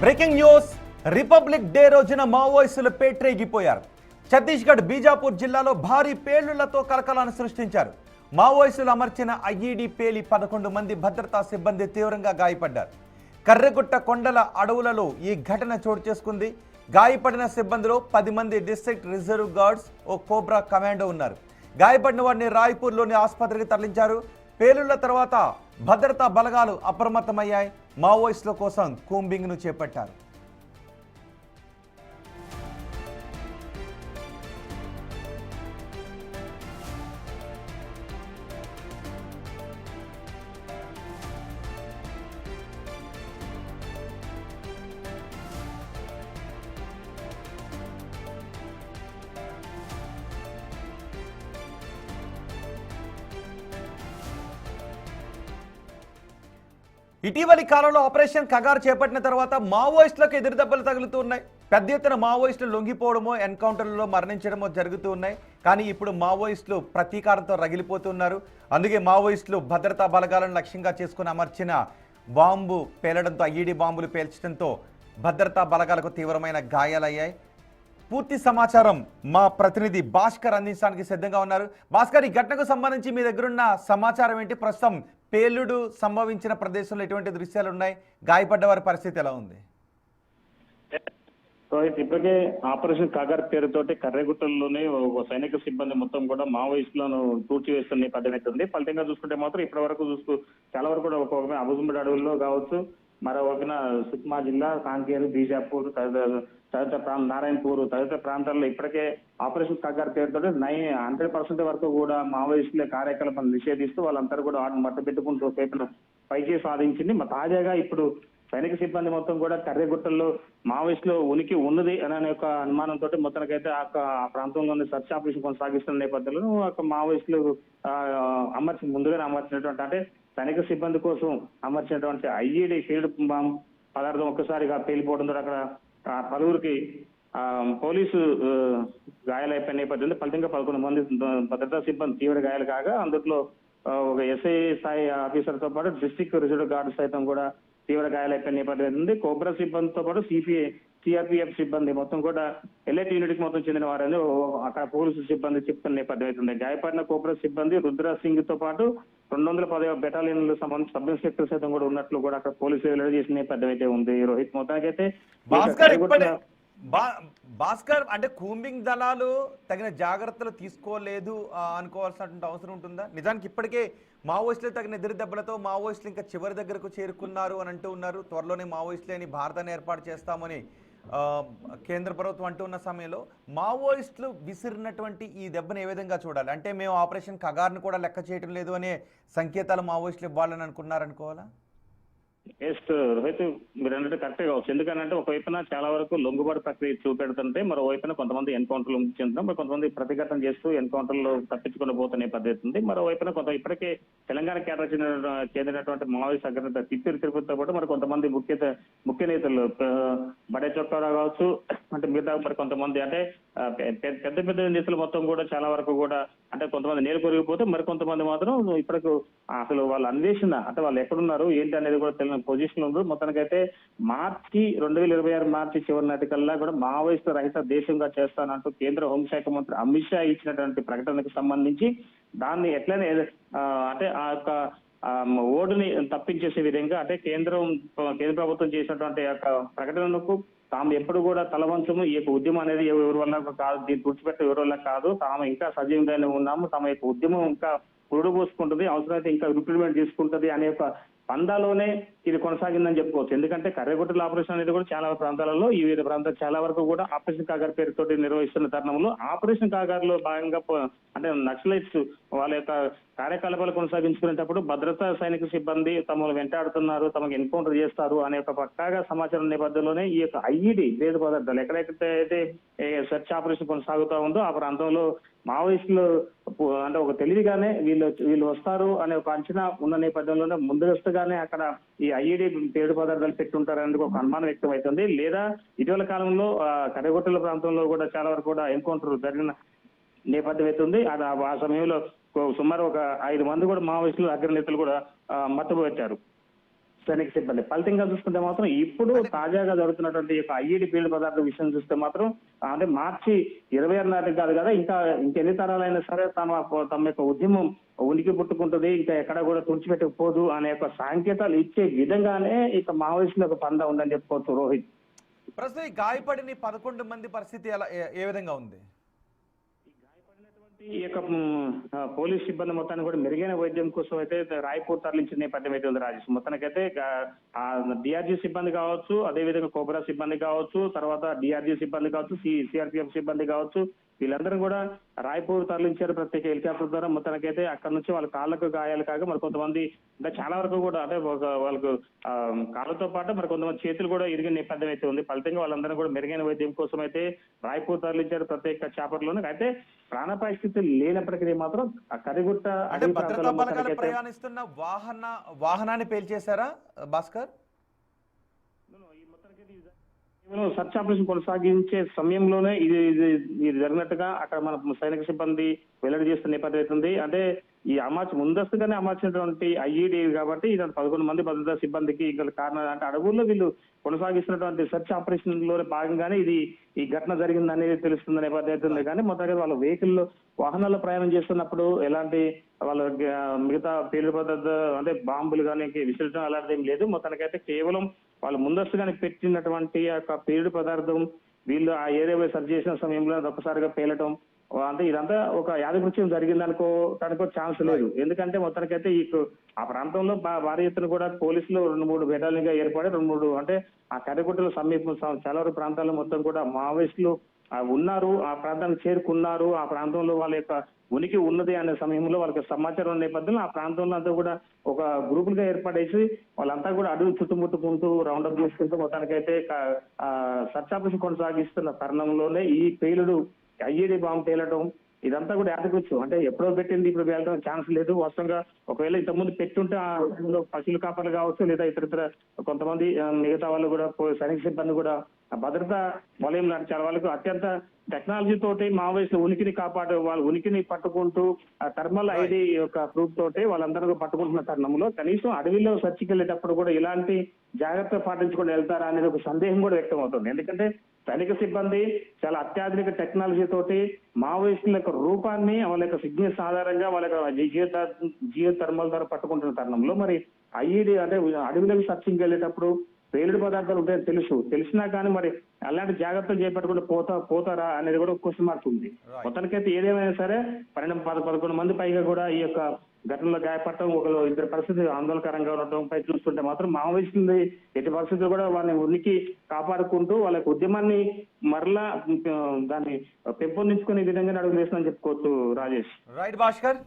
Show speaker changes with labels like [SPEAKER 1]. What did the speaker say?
[SPEAKER 1] Breaking news. Republic day రోజున మావోయిస్టులు పేట్రేగిపోయారు. ఛత్తీస్గఢ్ బీజాపూర్ జిల్లాలో భారీ పేలుళ్లతో కలకలాన్ని సృష్టించారు. మావోయిస్టులు అమర్చిన ఐఈడీ పేలి 11 మంది భద్రతా సిబ్బంది తీవ్రంగా గాయపడ్డారు. కర్రెగుట్ట కొండల అడవులలో ఈ ఘటన చోటు చేసుకుంది. గాయపడిన సిబ్బందిలో 10 మంది డిస్ట్రిక్ట్ రిజర్వ్ గార్డ్స్, ఓ కోబ్రా కమాండో ఉన్నారు. గాయపడిన వారిని రాయ్పూర్లోని ఆసుపత్రికి తరలించారు. పేలుళ్ల తర్వాత భద్రతా బలగాలు అప్రమత్తమయ్యాయి. మావోయిస్టుల కోసం కూంబింగ్ను చేపట్టారు. ఇటీవలి కాలంలో ఆపరేషన్ కగార్ చేపట్టిన తర్వాత మావోయిస్టులకు ఎదురుదెబ్బలు తగులుతూ ఉన్నాయి. పెద్ద ఎత్తున మావోయిస్టులు లొంగిపోవడమో, ఎన్కౌంటర్లలో మరణించడమో జరుగుతూ ఉన్నాయి. కానీ ఇప్పుడు మావోయిస్టులు ప్రతీకారంతో రగిలిపోతున్నారు. అందుకే మావోయిస్టులు భద్రతా బలగాలను లక్ష్యంగా చేసుకుని అమర్చిన బాంబు పేలడంతో, ఐఈడీ బాంబులు పేల్చడంతో భద్రతా బలగాలకు తీవ్రమైన గాయాలయ్యాయి. పూర్తి సమాచారం మా ప్రతినిధి భాస్కర్ అందించడానికి సిద్ధంగా ఉన్నారు. భాస్కర్, ఈ ఘటనకు సంబంధించి మీ దగ్గరున్న సమాచారం ఏంటి? ప్రస్తుతం పేలుడు సంభవించిన ప్రదేశంలో ఎటువంటి దృశ్యాలు ఉన్నాయి? గాయపడ్డ వారి పరిస్థితి ఎలా ఉంది?
[SPEAKER 2] రోహిత్, ఇప్పటికే ఆపరేషన్ కాగర్ పేరుతోటి కర్రెగుట్టల్లోనే ఒక సైనిక సిబ్బంది మొత్తం కూడా మావోయిస్టులను వేస్తున్న నేపథ్యం అయితే ఉంది. ఫలితంగా చూసుకుంటే మాత్రం ఇప్పటి వరకు చాలా వరకు కూడా ఒక అబుజుంబడి అడవుల్లో కావచ్చు, మరోవైపున సుక్మా జిల్లా, కాంకేరు, బీజాపూర్ తదితర నారాయణపూర్ తదితర ప్రాంతాల్లో ఇప్పటికే ఆపరేషన్ కాగర్ పేరుతో 100% వరకు కూడా మావోయిస్టుల కార్యకలాపాలను నిషేధిస్తూ వాళ్ళందరూ కూడా మట్టు పెట్టుకుంటూ పైకి సాధించింది. తాజాగా ఇప్పుడు సైనిక సిబ్బంది మొత్తం కూడా కర్రెగుట్టల్లో మావోయిస్టులు ఉనికి ఉన్నది అనే ఒక అనుమానంతో మొత్తానికైతే ఆ ప్రాంతంలోని సర్చ్ ఆపరేషన్ కొనసాగిస్తున్న నేపథ్యంలో మావోయిస్టులు ముందుగానే అమర్చినటువంటి, అంటే సైనిక సిబ్బంది కోసం అమర్చినటువంటి ఐఈడీ ఫీల్డ్ బాంబ్ పదార్థం ఒక్కసారిగా పేలిపోవడంతో అక్కడ పలువురికి పోలీసు గాయాలైపోయిన నేపథ్యంలో ఫలితంగా 11 మంది భద్రతా సిబ్బంది తీవ్ర గాయాలు కాగా, అందులో ఒక ఎస్ఐ స్థాయి ఆఫీసర్ తో పాటు డిస్ట్రిక్ట్ రిజర్వ్ గార్డు సైతం కూడా తీవ్ర గాయాలైపోయిన నేపథ్యం ఉంది. కోబ్రా సిబ్బందితో పాటు సిఆర్పిఎఫ్ సిబ్బంది మొత్తం కూడా ఎల్ఐటి యూనిట్ కి మొత్తం చెందిన వారని అక్కడ పోలీసు సిబ్బంది చెప్తున్న నేపథ్యం అవుతుంది. గాయపడిన కోబ్రా సిబ్బంది రుద్ర సింగ్ తో పాటు 210వ బెటాలియన్లకు సంబంధించి సబ్ ఇన్స్పెక్టర్ సైతం కూడా ఉన్నట్లు కూడా అక్కడ పోలీసులు వెల్లడి చేసిన నేపథ్యం అయితే ఉంది. రోహిత్, మొత్తానికైతే
[SPEAKER 1] భాస్కర్, అంటే కూంబింగ్ దళాలు తగిన జాగ్రత్తలు తీసుకోలేదు అనుకోవాల్సినటువంటి అవసరం ఉంటుందా? నిజానికి ఇప్పటికే మావోయిస్టులు తగిన ఎదురు దెబ్బలతో మావోయిస్టులు ఇంకా చివరి దగ్గరకు చేరుకున్నారు అని అంటూ ఉన్నారు. త్వరలోనే మావోయిస్టులని భారతాన్ని ఏర్పాటు చేస్తామని కేంద్ర ప్రభుత్వం అంటూ ఉన్న సమయంలో మావోయిస్టులు విసిరినటువంటి ఈ దెబ్బను ఏ విధంగా చూడాలి? అంటే మేము ఆపరేషన్ కగార్ను కూడా లెక్క చేయటం లేదు అనే సంకేతాలు మావోయిస్టులు ఇవ్వాలని అనుకున్నారనుకోవాలా?
[SPEAKER 2] రోహిత్, మీరు అన్నట్టు కరెక్టే కావచ్చు. ఎందుకంటే ఒకవైపున చాలా వరకు లొంగుబాటు ప్రక్రియ చూపెడుతుంటే, మరోవైపున కొంతమంది ఎన్కౌంటర్లు చెందడం, మరి కొంతమంది ప్రతిఘటన చేస్తూ ఎన్కౌంటర్లు తప్పించుకుని పోతున్న పద్ధతి ఉంది. మరోవైపున ఇప్పటికే తెలంగాణ కేటర్ చెందినటువంటి మావోయిస్ట్ అగ్రనేత తిప్పిరి తిరుపతితో పాటు మరి కొంతమంది ముఖ్య నేతలు బడే చొక్కారావు కావచ్చు, అంటే మిగతా మరి కొంతమంది అంటే పెద్ద నేతలు మొత్తం కూడా చాలా వరకు కూడా అంటే కొంతమంది నేరు కొరిగిపోతే మరి కొంతమంది మాత్రం ఇప్పటికి అసలు వాళ్ళ అన్వేషణ, అంటే వాళ్ళు ఎక్కడున్నారు ఏంటి అనేది కూడా తెలియని పొజిషన్ ఉంది. మొత్తానికైతే 2026 మార్చి చివరి నాటికల్లా కూడా మావోయిస్టు రహిత దేశంగా చేస్తానంటూ కేంద్ర హోంశాఖ మంత్రి అమిత్ షా ఇచ్చినటువంటి ప్రకటనకు సంబంధించి దాన్ని ఎట్లనే అంటే ఆ యొక్క ఓటుని తప్పించేసే విధంగా, అంటే కేంద్ర ప్రభుత్వం చేసినటువంటి యొక్క ప్రకటనకు తాము ఎప్పుడు కూడా తలవంచము, ఈ యొక్క ఉద్యమం అనేది ఎవరి వల్ల కాదు, దీన్ని తుడిచిపెట్టే ఎవరి వల్ల కాదు, తాము ఇంకా సజీవంగానే ఉన్నాము, తమ యొక్క ఉద్యమం ఇంకా పురుడు పోసుకుంటుంది, అవసరమైతే ఇంకా రిక్రూట్మెంట్ చేసుకుంటుంది అనే ఒక పందాలోనే ఇది కొనసాగిందని చెప్పుకోవచ్చు. ఎందుకంటే కర్రెగుట్టల ఆపరేషన్ అనేది కూడా చాలా ప్రాంతాలలో వివిధ ప్రాంతాలు చాలా వరకు కూడా ఆపరేషన్ కాగర్ పేరుతో నిర్వహిస్తున్న తరుణంలో ఆపరేషన్ కాగర్ లో భాగంగా అంటే నక్సలైట్స్ వాళ్ళ యొక్క కార్యకలాపాలు కొనసాగించుకునేటప్పుడు భద్రతా సైనిక సిబ్బంది తమను వెంటాడుతున్నారు, తమకు ఎన్కౌంటర్ చేస్తారు అనే ఒక పక్కాగా సమాచారం నేపథ్యంలోనే ఈ యొక్క ఐఈడీ వేద పదార్థాలు ఎక్కడెక్కడైతే సెర్చ్ ఆపరేషన్ కొనసాగుతూ ఉందో ఆ ప్రాంతంలో మావోయిస్టులు అంటే ఒక తెలివిగానే వీళ్ళు వస్తారు అనే ఒక అంచనా ఉన్న నేపథ్యంలోనే ముందస్తుగానే అక్కడ ఈ ఐఈడీ పేడు పదార్థాలు పెట్టుంటారనేందుకు ఒక అనుమానం వ్యక్తం అవుతుంది. లేదా ఇటీవల కాలంలో కర్రెగుట్టల ప్రాంతంలో కూడా చాలా వరకు కూడా ఎన్కౌంటర్ జరిగిన నేపథ్యం అవుతుంది. ఆ సమయంలో సుమారు ఒక 5 మంది కూడా మావోయిస్టులు అగ్రనేతలు కూడా మట్టుబెట్టారు. సైనిక సిబ్బంది. ఫలితంగా చూసుకుంటే మాత్రం ఇప్పుడు తాజాగా జరుగుతున్నటువంటి ఈ యొక్క ఐఈడి పేలుడు పదార్థం విషయం చూస్తే మాత్రం అంటే మార్చి 26 నాటికి కాదు కదా, ఇంకెన్ని తరాలైనా సరే తమ యొక్క ఉద్యమం ఉనికి పుట్టుకుంటుంది, ఇంకా ఎక్కడ కూడా తుడిచిపెట్టకపోదు అనే యొక్క సంకేతాలు ఇచ్చే విధంగానే ఇక మావోయిస్టుల యొక్క పందా ఉందని చెప్పుకోవచ్చు రోహిత్.
[SPEAKER 1] ప్రస్తుతం ఈ గాయపడిన 11 మంది పరిస్థితి ఎలా ఏ విధంగా ఉంది?
[SPEAKER 2] ఈ యొక్క పోలీస్ సిబ్బంది మొత్తాన్ని కూడా మెరుగైన వైద్యం కోసం అయితే రాయ్పూర్ తరలించిన నేపథ్యం అయితే ఉంది రాజేష్. మొత్తానికైతే ఆ డిఆర్జీ సిబ్బంది కావచ్చు, అదే విధంగా కోబ్రా సిబ్బంది కావచ్చు, తర్వాత డిఆర్జీ సిబ్బంది కావచ్చు, సిఆర్పిఎఫ్ సిబ్బంది కావచ్చు, వీళ్ళందరూ కూడా రాయ్పూర్ తరలించారు ప్రత్యేక హెలికాప్టర్ ద్వారా. మొత్తానికైతే అక్కడ నుంచి వాళ్ళ కాళ్ళకు గాయాలు కాక మరి కొంతమంది అంటే చాలా వరకు కూడా అంటే వాళ్ళకు కాళ్ళతో పాటు మరి కొంతమంది చేతులు కూడా ఇరిగిన నేపథ్యం అయితే ఉంది. ఫలితంగా వాళ్ళందరూ కూడా మెరుగైన వైద్యం కోసం అయితే రాయ్పూర్ తరలించారు ప్రత్యేక చాపర్లోనే. అయితే ప్రాణాపాయ స్థితి లేనప్పటికీ మాత్రం ఆ కరిగుట్ట
[SPEAKER 1] అంటే భద్రతా బలగాలు ప్రయాణిస్తున్న వాహనాన్ని పేల్చేశారా భాస్కర్?
[SPEAKER 2] సర్చ్ ఆపరేషన్ కొనసాగించే సమయంలోనే ఇది జరిగినట్టుగా అక్కడ మన సైనిక సిబ్బంది వెల్లడి చేస్తున్న నేపథ్యం అవుతుంది. అంటే ఈ ముందస్తుగానే అమర్చినటువంటి ఐఈడి కాబట్టి ఇది 11 మంది భద్రతా సిబ్బందికి గల కారణం అంటే అడవుల్లో వీళ్ళు కొనసాగిస్తున్నటువంటి సెర్చ్ ఆపరేషన్ లో భాగంగానే ఈ ఘటన జరిగిందనేది తెలుస్తున్న నేపథ్యం అవుతుంది. కానీ మొత్తంగా వాళ్ళ వెహికల్ వాహనాల్లో ప్రయాణం చేస్తున్నప్పుడు ఎలాంటి వాళ్ళ మిగతా పేలుడు పదార్థ అంటే బాంబులు కానీ విసర్జన అలాంటిది ఏం లేదు. మొత్తానికైతే కేవలం వాళ్ళు ముందస్తుగానే పెట్టినటువంటి ఆ యొక్క పేలుడు పదార్థం వీళ్ళు ఆ ఏరియా సర్చ్ చేసిన సమయంలో ఒక్కసారిగా పేలటం అంటే ఇదంతా ఒక యాదకృత్యం జరిగిందనుకోవడానికి ఛాన్స్ లేదు. ఎందుకంటే మొత్తానికైతే ఆ ప్రాంతంలో భారీ ఎత్తున కూడా పోలీసులు 2-3 బెటాలియన్గా ఏర్పడి 2-3 అంటే ఆ కర్రగుట్టల సమీపం చాలా వరకు ప్రాంతాల్లో మొత్తం కూడా మావోయిస్టులు ఉన్నారు, ఆ ప్రాంతానికి చేరుకున్నారు, ఆ ప్రాంతంలో వాళ్ళ యొక్క ఉనికి ఉన్నది అనే సమయంలో వాళ్ళకి సమాచారం ఉన్న నేపథ్యంలో ఆ ప్రాంతంలో అంతా కూడా ఒక గ్రూపులుగా ఏర్పడేసి వాళ్ళంతా కూడా అడుగు చుట్టుముట్టుకుంటూ రౌండప్ చేసుకుంటూ మొత్తానికైతే సర్చ్ ఆపరేషన్ కొనసాగిస్తున్న తరుణంలోనే ఈ పేలుడు ఐఈడి బాంబు పేలటం ఇదంతా కూడా యాదకొచ్చు. అంటే ఎప్పుడో పెట్టింది ఇప్పుడు వెళ్ళడం ఛాన్స్ లేదు. వాస్తవంగా ఒకవేళ ఇంతకుముందు పెట్టుంటే ఆ పశువుల కాపర్లు కావచ్చు లేదా ఇతర కొంతమంది మిగతా వాళ్ళు కూడా సైనిక సిబ్బంది కూడా భద్రతా వలయం లాంటి చాలా వాళ్ళకు అత్యంత టెక్నాలజీ తోటి మావోయిస్టుల ఉనికిని వాళ్ళ ఉనికిని పట్టుకుంటూ థర్మల్ ఐడి యొక్క ప్రూఫ్ తోటి వాళ్ళందరూ పట్టుకుంటున్న తరుణంలో కనీసం అడవిలో సర్చికి వెళ్ళేటప్పుడు కూడా ఇలాంటి జాగ్రత్త పాటించుకొని వెళ్తారా అనేది ఒక సందేహం కూడా వ్యక్తం అవుతుంది. ఎందుకంటే సైనిక సిబ్బంది చాలా అత్యాధునిక టెక్నాలజీ తోటి మావోయిస్టుల యొక్క రూపాన్ని వాళ్ళ యొక్క సిగ్నల్స్ ఆధారంగా వాళ్ళ యొక్క జియో థర్మల్ ద్వారా పట్టుకుంటున్న తరుణంలో మరి ఐఈడి అంటే అడవిలోకి సర్చింగ్కి వెళ్ళేటప్పుడు పేలుడు పదార్థాలు ఉంటాయని తెలిసినా కానీ మరి అలాంటి జాగ్రత్తలు చేపట్టుకుంటూ పోతారా అనేది కూడా క్వశ్చన్ మార్క్ ఉంది. మొత్తానికైతే ఏదేమైనా సరే 11 మంది పైగా కూడా ఈ యొక్క ఘటనలో గాయపడటం, ఇద్దరు పరిస్థితి ఆందోళనకరంగా ఉండటం పై చూస్తుంటే మాత్రం మావోయిస్టులు ఎట్టి పరిస్థితుల్లో కూడా వాళ్ళని ఉనికి కాపాడుకుంటూ వాళ్ళ యొక్క ఉద్యమాన్ని మరలా దాన్ని పెంపొందించుకునే విధంగా అడుగులు వేస్తుందని చెప్పుకోవచ్చు రాజేష్.
[SPEAKER 1] రైట్ భాస్కర్.